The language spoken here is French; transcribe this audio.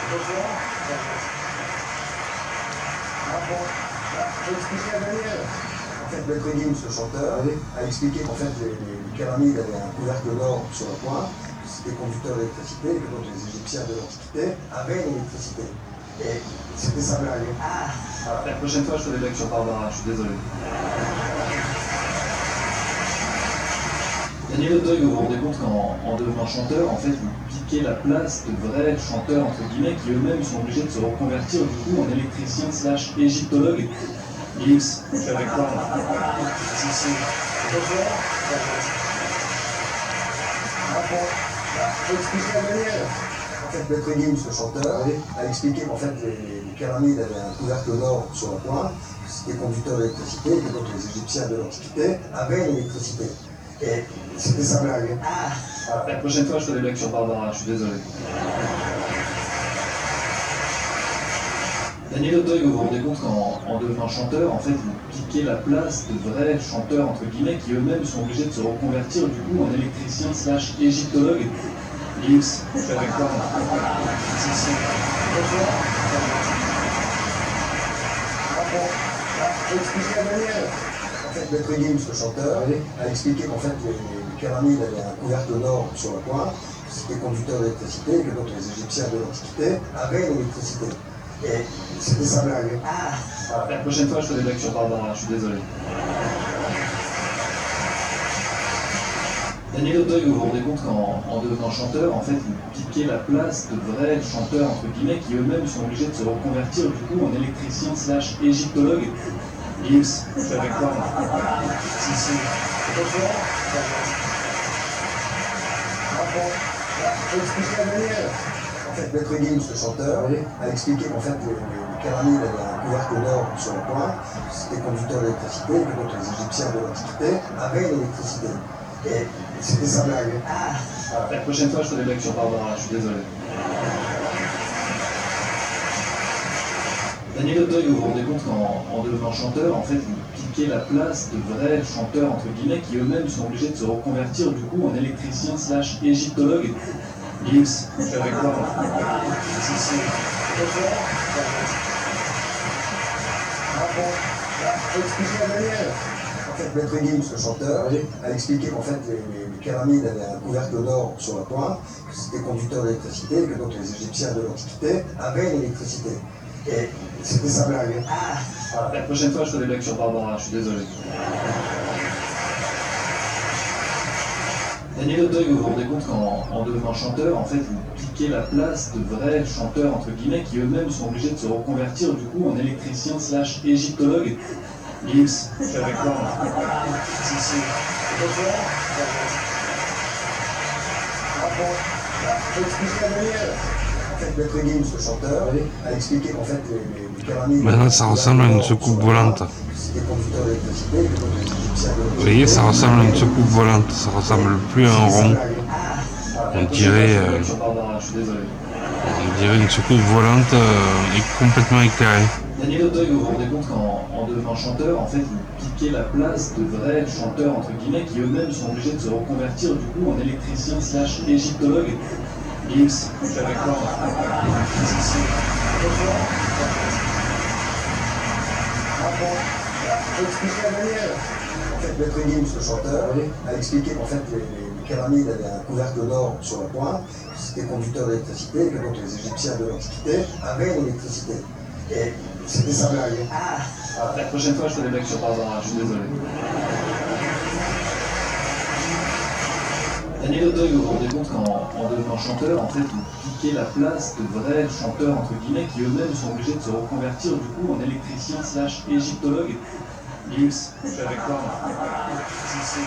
Bonjour. Ah bon, j'ai expliqué à Daniel. En fait, Maître Gims, le chanteur, a expliqué qu'en fait, les pyramides avaient un couvercle d'or sur la pointe, que c'était conducteur d'électricité, et que donc les Égyptiens de l'Antiquité avaient l'électricité. Et c'était sa blague. Voilà. La prochaine fois, je ferai des blagues sur Barbara, je suis désolé. Daniel Auteuil, vous vous rendez compte qu'en devenant chanteur, en fait, vous piquez la place de vrais chanteurs, entre guillemets, qui eux-mêmes sont obligés de se reconvertir du coup en électricien / égyptologue. Gims, je suis avec toi. Si, si. Bonjour. Ah bon, j'ai expliqué à Daniel. En fait, Maître Gims, le chanteur, a expliqué qu'en fait, les pyramides avaient un couvercle d'or sur la pointe, que c'était conducteur d'électricité, et que donc les Égyptiens de l'Antiquité avaient l'électricité. Et c'était sa blague. Voilà. La prochaine fois, je ferai des blagues sur Barbara, je suis désolé. Daniel Auteuil, vous vous rendez compte qu'en devenant chanteur, en fait, vous piquez la place de vrais chanteurs, entre guillemets, qui eux-mêmes sont obligés de se reconvertir du coup en électricien / égyptologue. Gims, je suis avec toi. Si, si. Bonjour. Ah bon, j'ai expliqué à Daniel. En fait, Maître Gims, le chanteur, a expliqué qu'en fait, les pyramides avaient un couvercle d'or sur la pointe, que c'était conducteur d'électricité, et que donc les Égyptiens de l'Antiquité avaient l'électricité. Et c'était sa blague. Voilà. La prochaine fois, je ferai des blagues sur Barbara, je suis désolé. Daniel Auteuil, vous vous rendez compte qu'en devenant chanteur, en fait, vous piquez la place de vrais chanteurs, entre guillemets, qui eux-mêmes sont obligés de se reconvertir du coup en électricien / égyptologue. Gims, je suis avec toi. Si, si. Bonjour. Ah bon, j'ai expliqué à Daniel. En fait, Maître Gims, le chanteur, a expliqué qu'en fait, les pyramides avaient un couvercle d'or sur la pointe, que c'était conducteur d'électricité, et que donc les Égyptiens de l'Antiquité avaient l'électricité. Et c'était sa blague. Voilà. La prochaine fois, je ferai des blagues sur Barbara, je suis désolé. Daniel Auteuil, vous vous rendez compte qu'en devenant chanteur, en fait, vous piquez la place de vrais chanteurs, entre guillemets, qui eux-mêmes sont obligés de se reconvertir du coup en électricien / égyptologue. Gims, je suis avec toi. Si, si. Bonjour. Ah bon, j'ai expliqué à Daniel. En fait, Maître Gims, le chanteur, a expliqué qu'en fait, les pyramides avaient un couvercle d'or sur la pointe, que c'était conducteur d'électricité, et que donc les Égyptiens de l'Antiquité avaient l'électricité. Et c'était sa blague. Voilà. La prochaine fois, je ferai des blagues sur Barbara, je suis désolé. Daniel Auteuil, vous vous rendez compte qu'en devenant chanteur, en fait, vous piquez la place de vrais chanteurs, entre guillemets, qui eux-mêmes sont obligés de se reconvertir du coup en électricien / égyptologue. Gims, je suis avec toi. Si, si. Bonjour. Ah bon, j'ai expliqué à Daniel. En fait, Maître Gims, le chanteur, a expliqué qu'en fait, les pyramides... Maintenant, ça ressemble à une soucoupe volante. C'était conducteur d'électricité, et que donc les Égyptiens de Vous voyez, ça ressemble à une soucoupe volante. Ça ressemble plus à un rond. On dirait une soucoupe volante complètement éclairée. Daniel Auteuil, vous vous rendez compte qu'en devenant chanteur, en fait, vous piquez la place de vrais chanteurs, entre guillemets, qui eux-mêmes sont obligés de se reconvertir du coup en électricien / égyptologue. Gims, je suis avec toi. Si, si. Bonjour. Ah bon, j'ai expliqué à Daniel. En fait, Maître Gims, le chanteur, a expliqué qu'en fait, les pyramides avaient un couvercle d'or sur la pointe, que c'était conducteur d'électricité, et que donc les Égyptiens de l'Antiquité avaient l'électricité. Et c'était sa blague. Voilà. La prochaine fois, je ferai des blagues sur Barbara, je suis désolé. Daniel Auteuil, vous vous rendez compte qu'en devenant chanteur, en fait, vous piquez la place de vrais chanteurs, entre guillemets, qui eux-mêmes sont obligés de se reconvertir du coup en électricien / égyptologue. Gims, je suis avec toi. Si, si.